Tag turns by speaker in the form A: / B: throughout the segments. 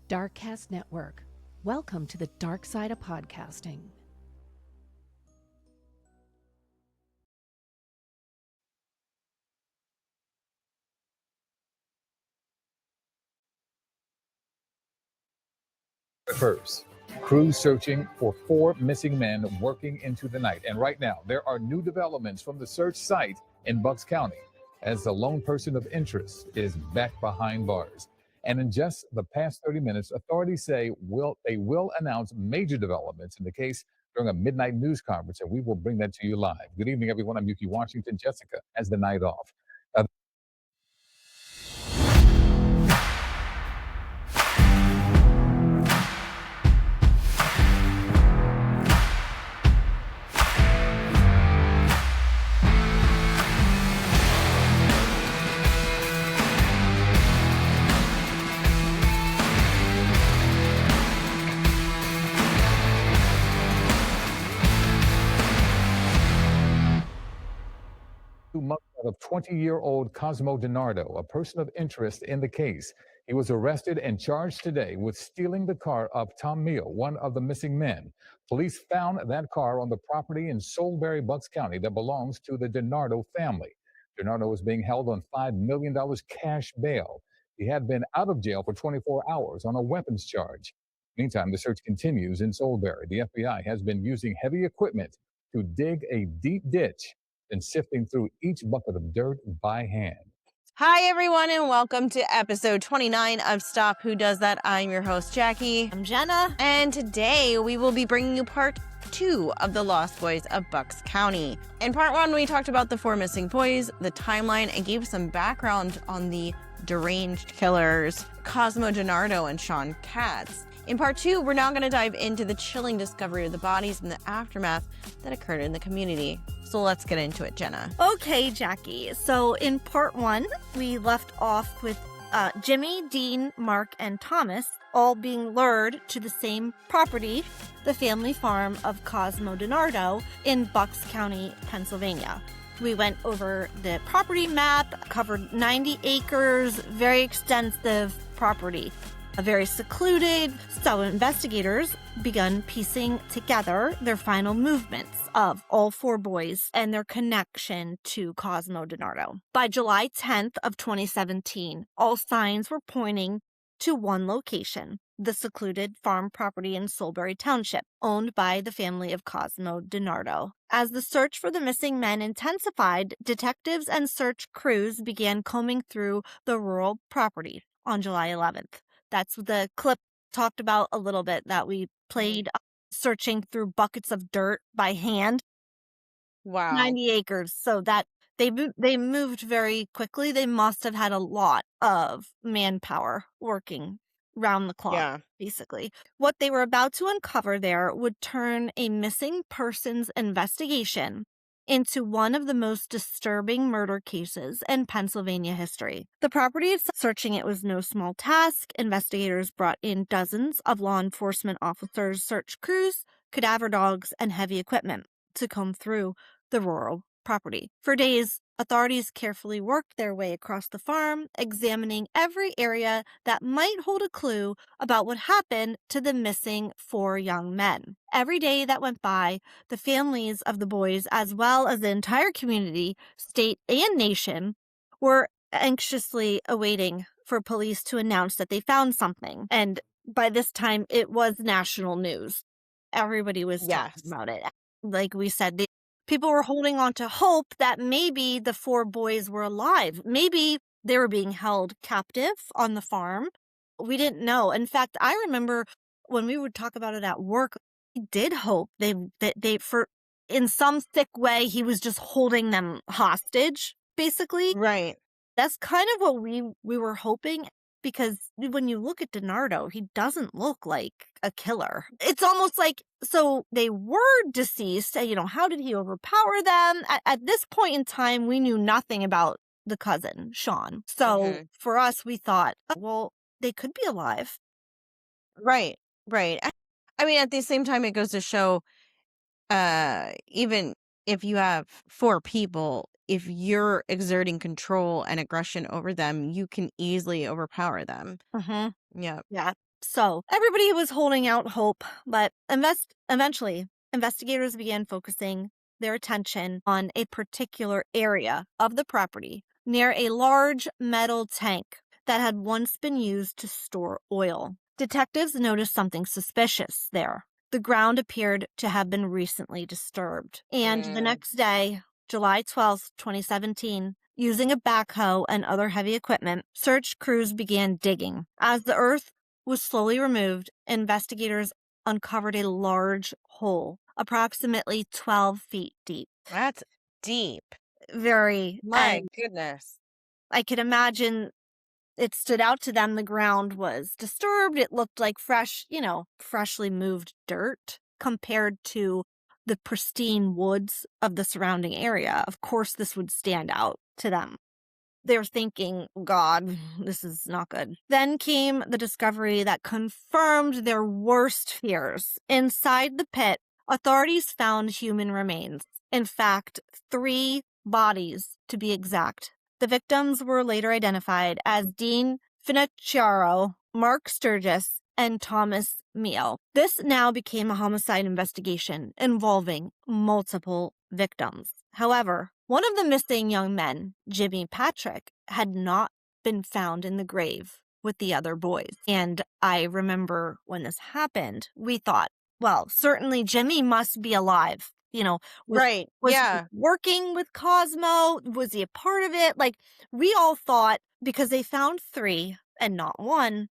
A: Darkcast Network. Welcome to the dark side of podcasting.
B: First, crews searching for 4 missing men working into the night. And right now, there are new developments from the search site in Bucks County as the lone person of interest is back behind bars. And in just the past 30 minutes, authorities say they will announce major developments in the case during a midnight news conference, and we will bring that to you live. Good evening, everyone. I'm Yuki Washington. Jessica has the night off. 2 months of 20-year-old Cosmo DiNardo, a person of interest in the case. He was arrested and charged today with stealing the car of Tom Meal, one of the missing men. Police found that car on the property in Solebury, Bucks County that belongs to the DiNardo family. DiNardo was being held on $5 million cash bail. He had been out of jail for 24 hours on a weapons charge. Meantime, the search continues in Solebury. The FBI has been using heavy equipment to dig a deep ditch and sifting through each bucket of dirt by hand.
C: Hi, everyone, and welcome to episode 29 of Stop Who Does That. I'm your host, Jackie.
D: I'm Jenna.
C: And today we will be bringing you part 2 of The Lost Boys of Bucks County. In part 1, we talked about the 4 missing boys, the timeline, and gave some background on the deranged killers, Cosmo DiNardo and Sean Katz. In part 2, we're now going to dive into the chilling discovery of the bodies and the aftermath that occurred in the community. So let's get into it, Jenna.
D: Okay, Jackie. So in part 1, we left off with Jimmy, Dean, Mark, and Thomas all being lured to the same property, the family farm of Cosmo DiNardo in Bucks County, Pennsylvania. We went over the property map, covered 90 acres, very extensive property. Very secluded, so investigators begun piecing together their final movements of all 4 boys and their connection to Cosmo DiNardo. By July 10th of 2017, all signs were pointing to one location, the secluded farm property in Solebury Township, owned by the family of Cosmo DiNardo. As the search for the missing men intensified, detectives and search crews began combing through the rural property on July 11th. That's the clip talked about a little bit that we played, searching through buckets of dirt by hand.
C: Wow.
D: 90 acres. So that they moved very quickly. They must have had a lot of manpower working round the clock, basically. What they were about to uncover there would turn a missing persons investigation into one of the most disturbing murder cases in Pennsylvania history. The property of searching it was no small task. Investigators brought in dozens of law enforcement officers, search crews, cadaver dogs, and heavy equipment to comb through the rural property. For days, authorities carefully worked their way across the farm, examining every area that might hold a clue about what happened to the missing 4 young men. Every day that went by, the families of the boys, as well as the entire community, state, and nation, were anxiously awaiting for police to announce that they found something. And by this time, it was national news. Everybody was talking about it. Like we said, people were holding on to hope that maybe the 4 boys were alive. Maybe they were being held captive on the farm. We didn't know. In fact, I remember when we would talk about it at work, we did hope they for in some thick way, he was just holding them hostage, basically.
C: Right.
D: That's kind of what we were hoping, because when you look at DiNardo, he doesn't look like a killer. It's almost like, so they were deceased. How did he overpower them? At this point in time, we knew nothing about the cousin, Sean. So for us, we thought, well, they could be alive.
C: Right. I mean, at the same time, it goes to show, even if you have 4 people, if you're exerting control and aggression over them, you can easily overpower them.
D: Mm-hmm.
C: Yeah.
D: Yeah. So everybody was holding out hope, but eventually investigators began focusing their attention on a particular area of the property near a large metal tank that had once been used to store oil. Detectives noticed something suspicious there. The ground appeared to have been recently disturbed. And the next day, July 12th, 2017, using a backhoe and other heavy equipment, search crews began digging. As the earth was slowly removed, investigators uncovered a large hole, approximately 12 feet deep.
C: That's deep.
D: Very.
C: My goodness.
D: I could imagine it stood out to them. The ground was disturbed. It looked like freshly moved dirt compared to the pristine woods of the surrounding area. Of course, this would stand out to them. They're thinking, God, this is not good. Then came the discovery that confirmed their worst fears. Inside the pit, authorities found human remains. In fact, 3 bodies to be exact. The victims were later identified as Dean Finocchiaro, Mark Sturgis, and Thomas Mio. This now became a homicide investigation involving multiple victims. However, one of the missing young men, Jimmy Patrick, had not been found in the grave with the other boys. And I remember when this happened, we thought, well, certainly Jimmy must be alive. Was he working with Cosmo? Was he a part of it? Like, we all thought, because they found 3 and not 1,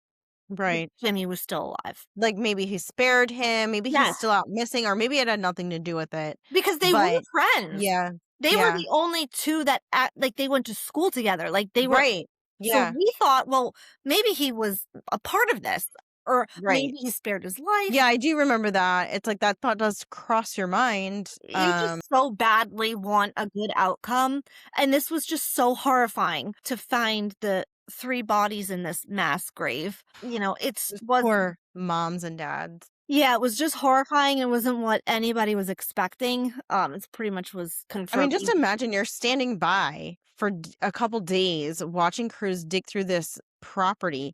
C: right,
D: Jimmy was still alive.
C: Like, maybe he spared him. Maybe he's still out missing, or maybe it had nothing to do with it.
D: Because they were friends.
C: Yeah.
D: They were the only 2 that they went to school together. Like, they were.
C: Right. Yeah.
D: So we thought, well, maybe he was a part of this. Or maybe he spared his life.
C: Yeah, I do remember that. It's like that thought does cross your mind.
D: You just so badly want a good outcome. And this was just so horrifying to find the 3 bodies in this mass grave. It was
C: poor moms and dads.
D: Yeah, it was just horrifying. It wasn't what anybody was expecting. It pretty much was confirmed.
C: I mean, just imagine you're standing by for a couple days watching crews dig through this property.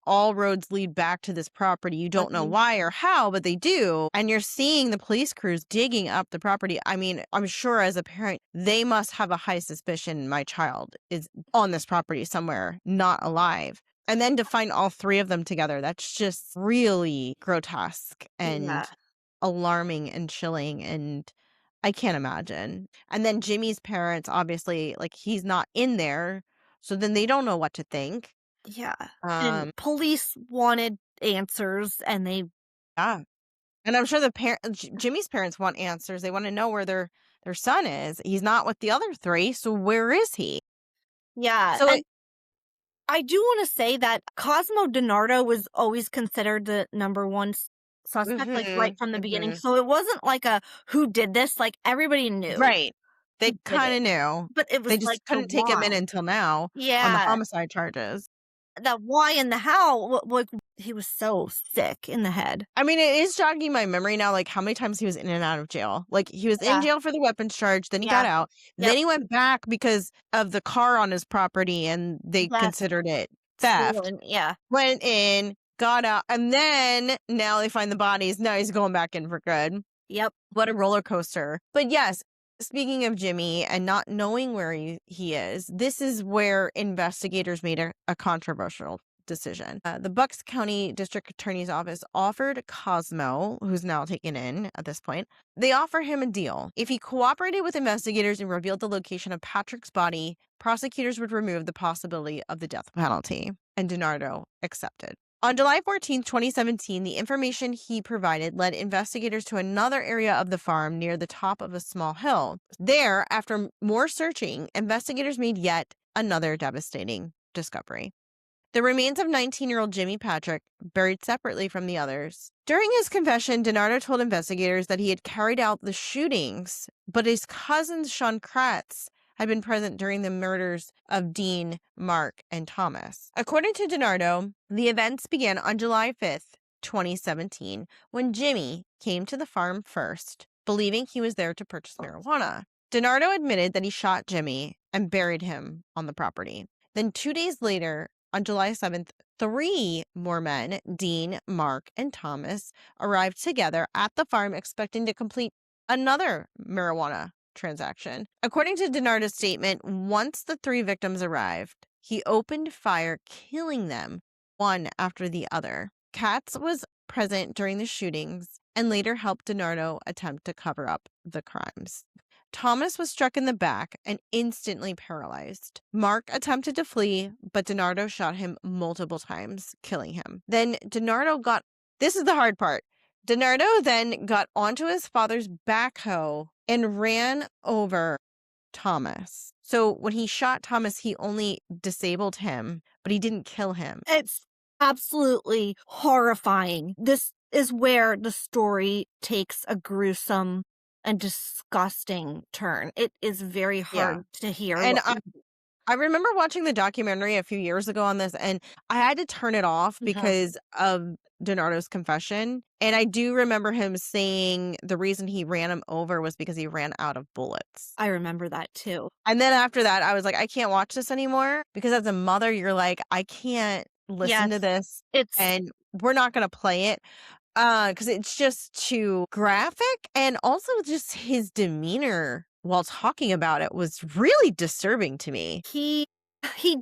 C: All roads lead back to this property. You don't know why or how, but they do. And you're seeing the police crews digging up the property. I mean, I'm sure as a parent, they must have a high suspicion my child is on this property somewhere, not alive. And then to find all 3 of them together, that's just really grotesque and alarming and chilling. And I can't imagine. And then Jimmy's parents, obviously, like, he's not in there. So then they don't know what to think.
D: Yeah. And police wanted answers, and they.
C: Yeah. And I'm sure Jimmy's parents want answers. They want to know where their son is. He's not with the other 3. So where is he?
D: Yeah.
C: So
D: I do want to say that Cosmo DiNardo was always considered the number 1 suspect, like, right from the beginning. So it wasn't like a who did this. Like, everybody knew.
C: Right. They kind of knew.
D: But it was
C: they just couldn't take him in until now on the homicide charges.
D: The why and the how, like, he was so sick in the head.
C: I mean, it is jogging my memory now, like, how many times he was in and out of jail. Like, he was in jail for the weapons charge, then he got out. Then he went back because of the car on his property, and they considered it theft.
D: Stolen,
C: Went in, got out, and then now they find the bodies. Now he's going back in for good.
D: Yep.
C: What a roller coaster. But yes, speaking of Jimmy and not knowing where he is, this is where investigators made a controversial decision. The Bucks County District Attorney's Office offered Cosmo, who's now taken in at this point, they offer him a deal. If he cooperated with investigators and revealed the location of Patrick's body, prosecutors would remove the possibility of the death penalty. And DiNardo accepted. On July 14, 2017, the information he provided led investigators to another area of the farm near the top of a small hill. There, after more searching, investigators made yet another devastating discovery. The remains of 19-year-old Jimmy Patrick, buried separately from the others. During his confession, DiNardo told investigators that he had carried out the shootings, but his cousins, Sean Kratz, had been present during the murders of Dean, Mark, and Thomas. According to DiNardo, the events began on July 5th, 2017, when Jimmy came to the farm first, believing he was there to purchase marijuana. DiNardo admitted that he shot Jimmy and buried him on the property. Then 2 days later, On July 7th, 3 more men, Dean, Mark, and Thomas, arrived together at the farm expecting to complete another marijuana transaction. According to DiNardo's statement, once the 3 victims arrived, he opened fire, killing them one after the other. Katz was present during the shootings and later helped DiNardo attempt to cover up the crimes. Thomas was struck in the back and instantly paralyzed. Mark attempted to flee, but DiNardo shot him multiple times, killing him. Then this is the hard part. DiNardo then got onto his father's backhoe and ran over Thomas. So when he shot Thomas, he only disabled him, but he didn't kill him.
D: It's absolutely horrifying. This is where the story takes a gruesome and disgusting turn. It is very hard to hear.
C: And I remember watching the documentary a few years ago on this, and I had to turn it off because of DiNardo's confession. And I do remember him saying the reason he ran him over was because he ran out of bullets.
D: I remember that too.
C: And then after that, I was like, I can't watch this anymore, because as a mother, you're like, I can't listen to this, and we're not going to play it. Because it's just too graphic, and also just his demeanor while talking about it was really disturbing to me.
D: He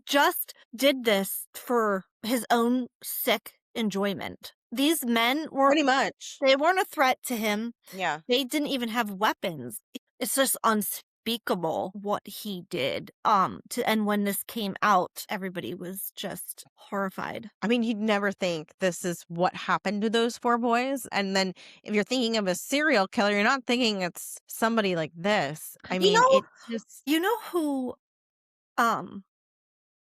D: just did this for his own sick enjoyment. These men were
C: pretty much,
D: they weren't a threat to him.
C: Yeah.
D: They didn't even have weapons. It's just unspeakable what he did. And when this came out, everybody was just horrified.
C: I mean, you'd never think this is what happened to those 4 boys. And then if you're thinking of a serial killer, you're not thinking it's somebody like this. I mean, it's just...
D: You know who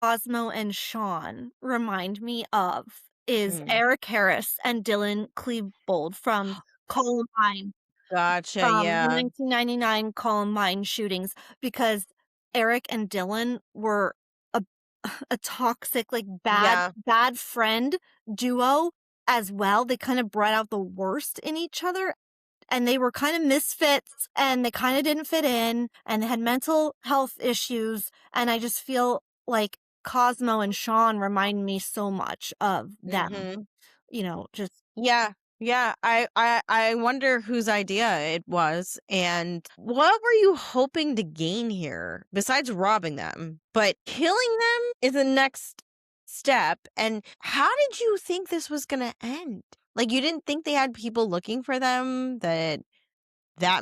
D: Cosmo and Sean remind me of is Eric Harris and Dylan Klebold from Columbine.
C: Gotcha,
D: The 1999 Columbine shootings, because Eric and Dylan were a toxic, like bad friend duo as well. They kind of brought out the worst in each other, and they were kind of misfits, and they kind of didn't fit in, and they had mental health issues. And I just feel like Cosmo and Sean remind me so much of them. You know, just
C: Yeah, I wonder whose idea it was, and what were you hoping to gain here besides robbing them? But killing them is the next step. And how did you think this was going to end? Like, you didn't think they had people looking for them, that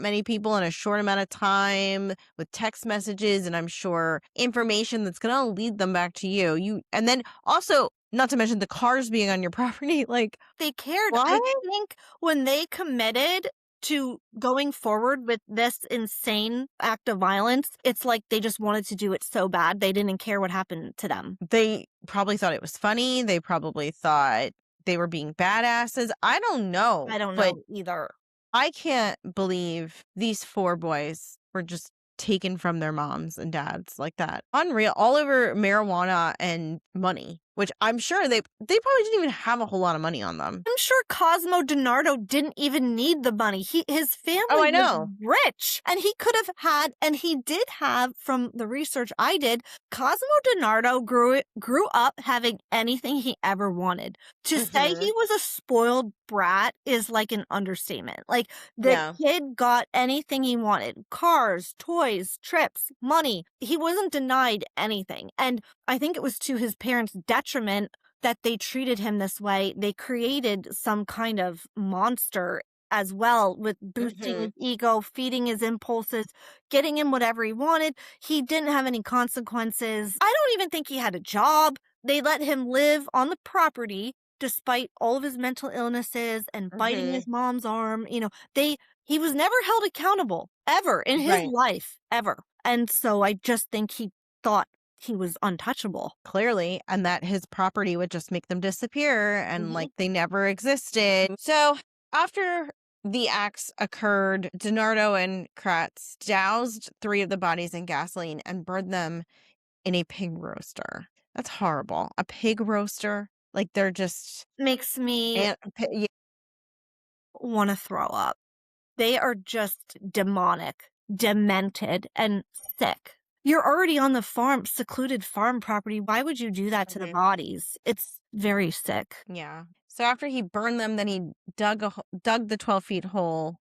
C: many people in a short amount of time with text messages, and I'm sure information that's going to lead them back to you. And then also, not to mention the cars being on your property, like,
D: they cared.
C: What?
D: I think when they committed to going forward with this insane act of violence, it's like they just wanted to do it so bad. They didn't care what happened to them.
C: They probably thought it was funny. They probably thought they were being badasses. I don't know.
D: I don't know either.
C: I can't believe these 4 boys were just taken from their moms and dads like that. Unreal. All over marijuana and money, which I'm sure they probably didn't even have a whole lot of money on them.
D: I'm sure Cosmo DiNardo didn't even need the money. His family was rich, and he could have had, and he did have, from the research I did, Cosmo DiNardo grew up having anything he ever wanted. To say he was a spoiled brat is like an understatement. Like, the kid got anything he wanted: cars, toys, trips, money. He wasn't denied anything. And I think it was to his parents' detriment that they treated him this way. They created some kind of monster as well, with boosting his ego, feeding his impulses, getting him whatever he wanted. He didn't have any consequences. I don't even think he had a job. They let him live on the property despite all of his mental illnesses and biting his mom's arm. You know, he was never held accountable ever in his life, ever. And so I just think he thought he was untouchable.
C: Clearly, and that his property would just make them disappear, and like they never existed. So after the acts occurred, DiNardo and Kratz doused 3 of the bodies in gasoline and burned them in a pig roaster. That's horrible. A pig roaster? Like, they're just...
D: Makes me want to throw up. They are just demonic, demented, and sick. You're already on the farm, secluded farm property. Why would you do that to the bodies? It's very sick.
C: Yeah. So after he burned them, then he dug the 12 feet hole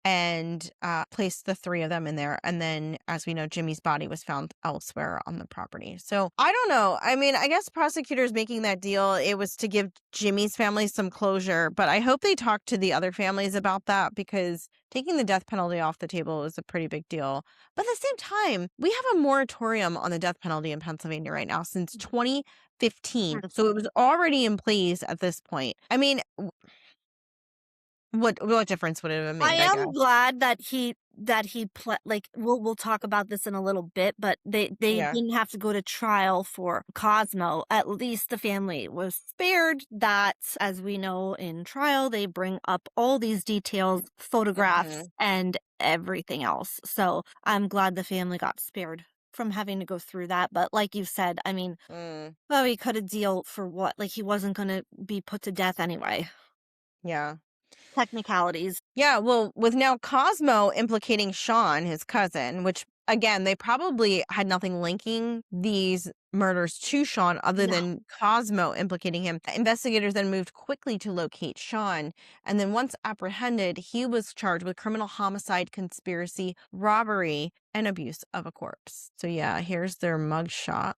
C: and placed the 3 of them in there. And then, as we know, Jimmy's body was found elsewhere on the property. So I don't know. I mean, I guess prosecutors making that deal, it was to give Jimmy's family some closure. But I hope they talk to the other families about that, because taking the death penalty off the table is a pretty big deal. But at the same time, we have a moratorium on the death penalty in Pennsylvania right now since 2015. So it was already in place at this point. I mean, what difference would it have made?
D: I am glad that he like we'll talk about this in a little bit, but they didn't have to go to trial for Cosmo. At least the family was spared that. As we know, in trial they bring up all these details, photographs, and everything else. So I'm glad the family got spared from having to go through that. But like you said, I mean, well, he cut a deal for what? Like, he wasn't going to be put to death anyway.
C: Yeah.
D: Technicalities.
C: Yeah, well, with now Cosmo implicating Sean, his cousin, which, again, they probably had nothing linking these murders to Sean other than Cosmo implicating him. Investigators then moved quickly to locate Sean, and then once apprehended, he was charged with criminal homicide, conspiracy, robbery, and abuse of a corpse. So yeah, here's their mugshot.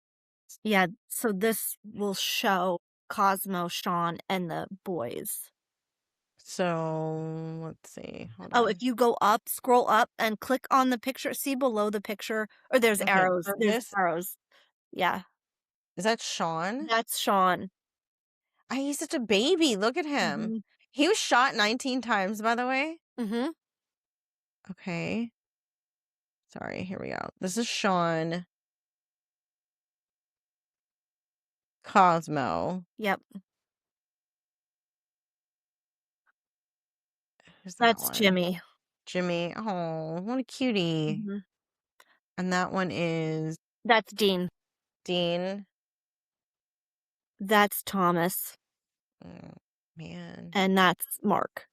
D: Yeah, so this will show Cosmo, Sean, and the boys.
C: So let's see.
D: Oh, if you go up, scroll up, and click on the picture, see below the picture, or there's arrows. There's arrows. Yeah.
C: Is that Sean?
D: That's Sean.
C: He's such a baby. Look at him. He was shot 19 times, by the way. Okay. Sorry, here we go. This is Sean. Cosmo.
D: Yep.
C: That's
D: Jimmy.
C: Jimmy. Oh, what a cutie. And that one is...
D: That's Dean.
C: Dean.
D: That's Thomas.
C: Oh, man.
D: And that's Mark.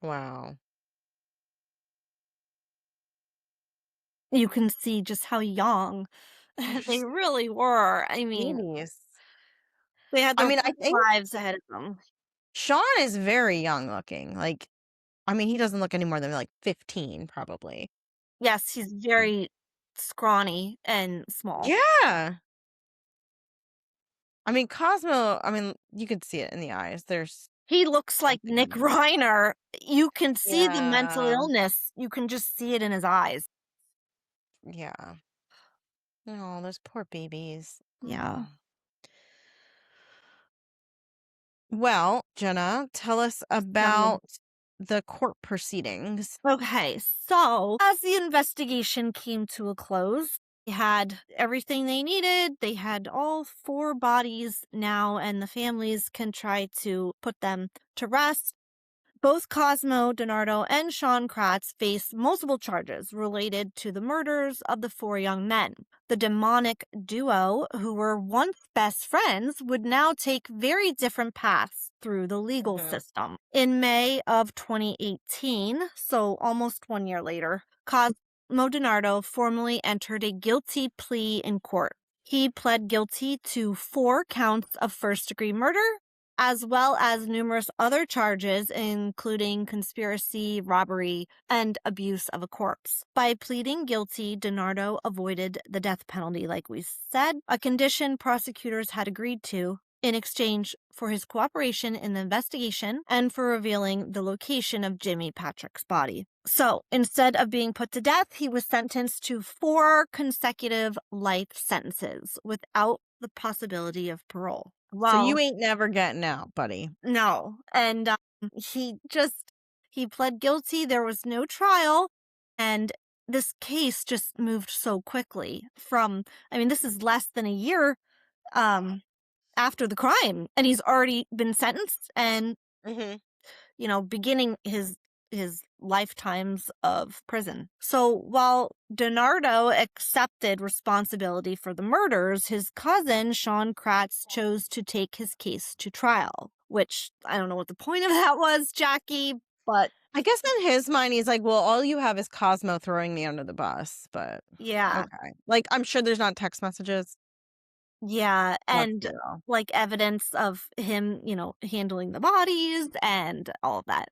C: Wow.
D: You can see just how young they really were. I mean,
C: babies.
D: They had their I think lives ahead of them.
C: Sean is very young looking. Like, I mean, he doesn't look any more than like 15, probably.
D: Yes, he's very scrawny and small.
C: Yeah. I mean, Cosmo, I mean, you could see it in the eyes.
D: He looks like Nick Reiner. You can see the mental illness. You can just see it in his eyes.
C: Yeah. Oh, those poor babies.
D: Yeah.
C: Well, Jenna, tell us about the court proceedings.
D: Okay, so as the investigation came to a close, they had everything they needed. They had all 4 bodies now, and the families can try to put them to rest. Both Cosmo DiNardo and Sean Kratz face multiple charges related to the murders of the 4 young men. The demonic duo, who were once best friends, would now take very different paths through the legal system. In May of 2018, so almost 1 year later, Cosmo DiNardo formally entered a guilty plea in court. He pled guilty to 4 counts of first-degree murder, as well as numerous other charges, including conspiracy, robbery, and abuse of a corpse. By pleading guilty, DiNardo avoided the death penalty, like we said, a condition prosecutors had agreed to in exchange for his cooperation in the investigation and for revealing the location of Jimmy Patrick's body. So, instead of being put to death, he was sentenced to 4 consecutive life sentences without the possibility of parole.
C: So you ain't never getting out, buddy.
D: No. And he pled guilty. There was no trial. And this case just moved so quickly this is less than a year after the crime. And he's already been sentenced and, beginning his lifetimes of prison. So while DiNardo accepted responsibility for the murders, his cousin, Sean Kratz, chose to take his case to trial, which I don't know what the point of that was, Jackie, but
C: I guess in his mind, he's like, well, all you have is Cosmo throwing me under the bus. But
D: Yeah.
C: okay. Like, I'm sure there's not text messages.
D: Yeah.
C: That's
D: And
C: zero.
D: like evidence of him, handling the bodies and all of that.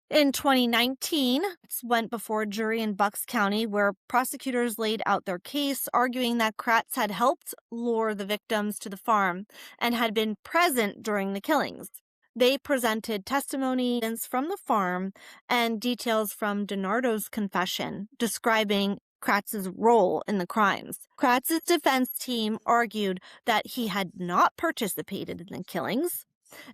D: In 2019, it went before a jury in Bucks County where prosecutors laid out their case, arguing that Kratz had helped lure the victims to the farm and had been present during the killings. They presented testimony from the farm and details from DiNardo's confession describing Kratz's role in the crimes. Kratz's defense team argued that he had not participated in the killings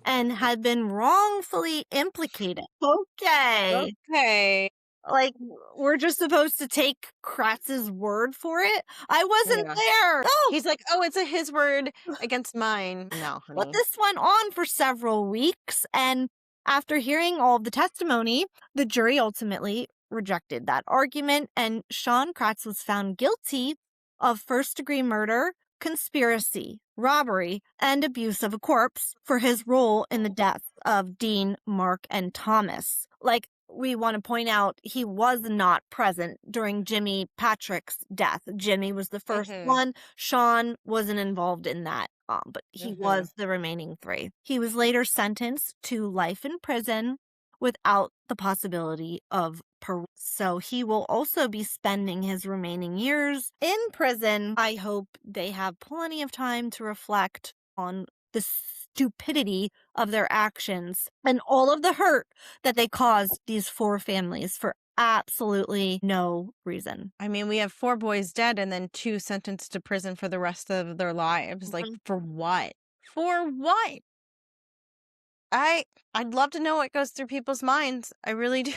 D: and had been wrongfully implicated. Okay.
C: Okay.
D: Like, we're just supposed to take Kratz's word for it? I wasn't
C: Yeah.
D: there. No.
C: He's like, oh, it's his word against mine. No,
D: But
C: honey.
D: this went on for several weeks, and after hearing all of the testimony, the jury ultimately rejected that argument, and Sean Kratz was found guilty of first-degree murder, conspiracy, robbery, and abuse of a corpse for his role in the death of Dean, Mark, and Thomas. Like, we want to point out, he was not present during Jimmy Patrick's death. Jimmy was the first one. Sean wasn't involved in that, but he was the remaining three. He was later sentenced to life in prison without the possibility of parole. So he will also be spending his remaining years in prison. I hope they have plenty of time to reflect on the stupidity of their actions and all of the hurt that they caused these four families for absolutely no reason.
C: I mean, we have 4 boys dead and then 2 sentenced to prison for the rest of their lives. Like, for what? For what? I'd love to know what goes through people's minds. I really do.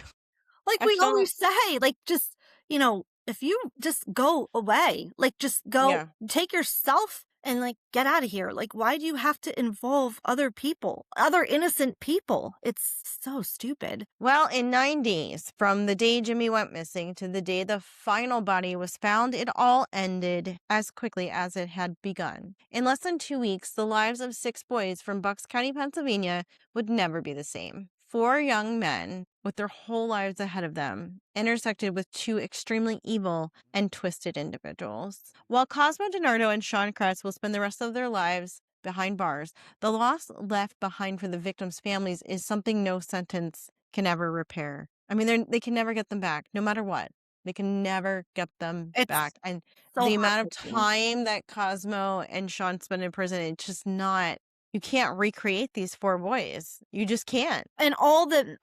D: Like we always say, like, just, if you just go away, like, just go take yourself and, like, get out of here. Like, why do you have to involve other people, other innocent people? It's so stupid.
C: Well, in 9 days, from the day Jimmy went missing to the day the final body was found, it all ended as quickly as it had begun. In less than 2 weeks, the lives of 6 boys from Bucks County, Pennsylvania would never be the same. 4 young men, with their whole lives ahead of them, intersected with 2 extremely evil and twisted individuals. While Cosmo DiNardo and Sean Kratz will spend the rest of their lives behind bars, the loss left behind for the victims' families is something no sentence can ever repair. I mean, they can never get them back, no matter what. They can never get them back. And the amount of time that Cosmo and Sean spend in prison, it's just not... You can't recreate these 4 boys. You just can't.
D: And all the,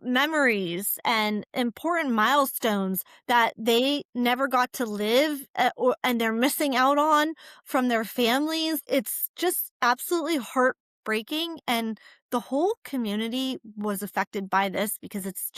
D: memories and important milestones that they never got to live and they're missing out on from their families. It's just absolutely heartbreaking. And the whole community was affected by this because it's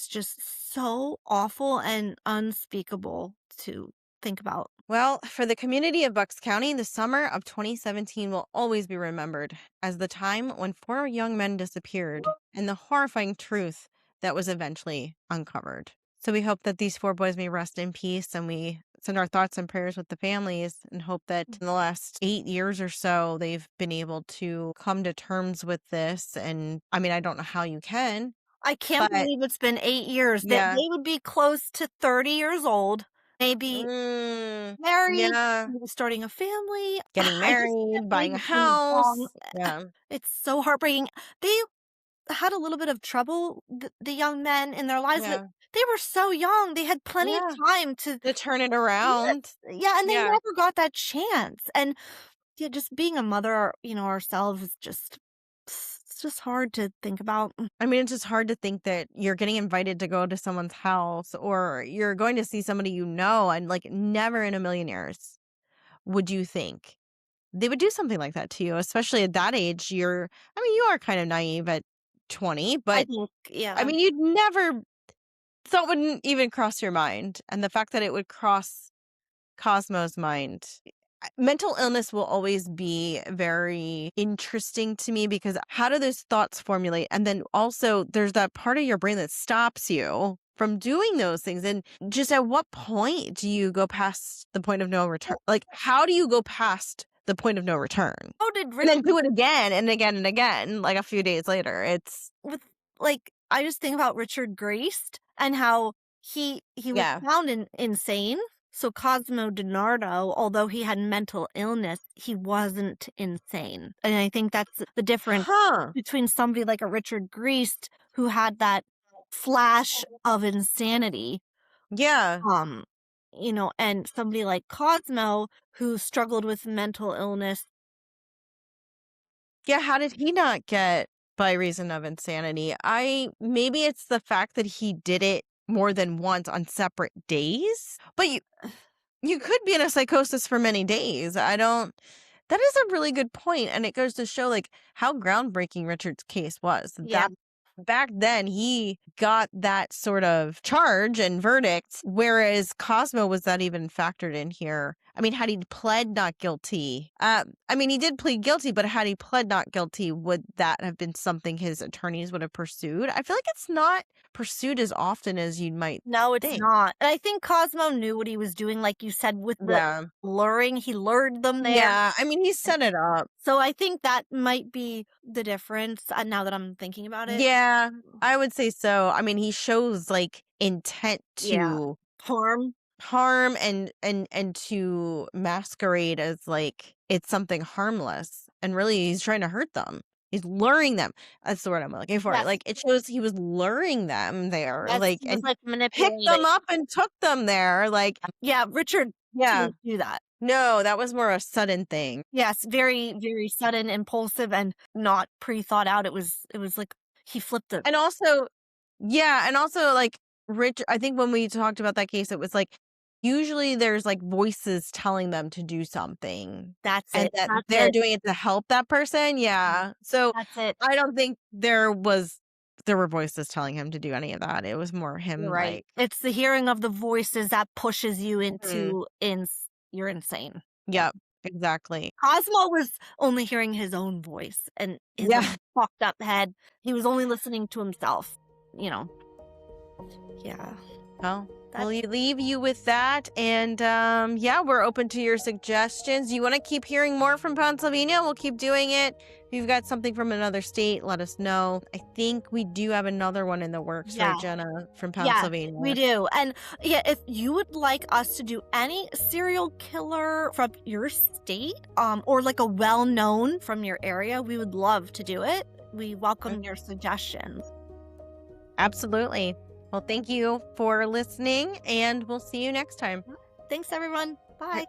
D: just so awful and unspeakable to think about.
C: Well, for the community of Bucks County, the summer of 2017 will always be remembered as the time when 4 young men disappeared and the horrifying truth that was eventually uncovered. So we hope that these 4 boys may rest in peace, and we send our thoughts and prayers with the families and hope that in the last 8 years or so, they've been able to come to terms with this. And I mean, I don't know how you can.
D: I can't believe it's been 8 years. They would be close to 30 years old. Maybe married, maybe starting a family,
C: getting married, buying a house. Yeah.
D: It's so heartbreaking. They had a little bit of trouble, the young men in their lives.
C: Yeah.
D: They were so young. They had plenty of time to
C: turn it around.
D: Yeah, and they never got that chance. And just being a mother, ourselves is just... It's just hard to think about.
C: I mean, it's just hard to think that you're getting invited to go to someone's house or you're going to see somebody and like never in a million years would you think they would do something like that to you, especially at that age. You are kind of naive at 20, but I mean, you'd never thought wouldn't even cross your mind. And the fact that it would cross Cosmo's mind. Mental illness will always be very interesting to me because how do those thoughts formulate? And then also there's that part of your brain that stops you from doing those things. And just at what point do you go past the point of no return? Like, how do you go past the point of no return?
D: And
C: then do it again and again and again, like a few days later. It's
D: with like I just think about Richard Graced and how he was found insane. So Cosmo DiNardo, although he had mental illness, he wasn't insane. And I think that's the difference between somebody like a Richard Graced who had that flash of insanity.
C: Yeah.
D: You know, and somebody like Cosmo who struggled with mental illness.
C: Yeah, how did he not get by reason of insanity? Maybe it's the fact that he did it more than once on separate days, but you could be in a psychosis for many days. That is a really good point, and it goes to show like how groundbreaking Richard's case was.
D: Yeah.
C: Back then he got that sort of charge and verdict, whereas Cosmo was not even factored in here. I mean, had he pled not guilty, he did plead guilty, but had he pled not guilty, would that have been something his attorneys would have pursued? I feel like it's not pursued as often as you might
D: No, it's
C: think.
D: not. And I think Cosmo knew what he was doing, like you said, with the luring. He lured them there.
C: Yeah, I mean, he set it up.
D: So I think that might be the difference now that I'm thinking about it.
C: Yeah, I would say so. I mean, he shows like intent to harm and to masquerade as like it's something harmless, and really he's trying to hurt them. He's luring them. That's the word I'm looking for.
D: Yes.
C: Like it shows he was luring them there,
D: Yes,
C: like
D: he was,
C: and
D: like,
C: picked
D: manipulating.
C: them up and took them there. Like
D: Yeah, Richard didn't do that.
C: No, that was more a sudden thing.
D: Yes, very, very sudden, impulsive, and not pre-thought out. It was like he flipped it.
C: And also like Rich, I think when we talked about that case, it was like usually there's like voices telling them to do something.
D: That's
C: and
D: it.
C: that
D: That's
C: they're
D: it.
C: doing it to help that person. Yeah. So
D: That's it.
C: I don't think there were voices telling him to do any of that. It was more him.
D: You're right.
C: Like,
D: It's the hearing of the voices that pushes you into you're insane.
C: Yep, exactly.
D: Cosmo was only hearing his own voice and his own fucked up head. He was only listening to himself, you know. Yeah.
C: Well, we'll leave you with that. And we're open to your suggestions. You want to keep hearing more from Pennsylvania? We'll keep doing it. If you've got something from another state, let us know. I think we do have another one in the works, right, Jenna, from Pennsylvania?
D: Yeah, we do. And if you would like us to do any serial killer from your state, or like a well-known from your area, we would love to do it. We welcome your suggestions.
C: Absolutely. Well, thank you for listening, and we'll see you next time.
D: Thanks, everyone. Bye.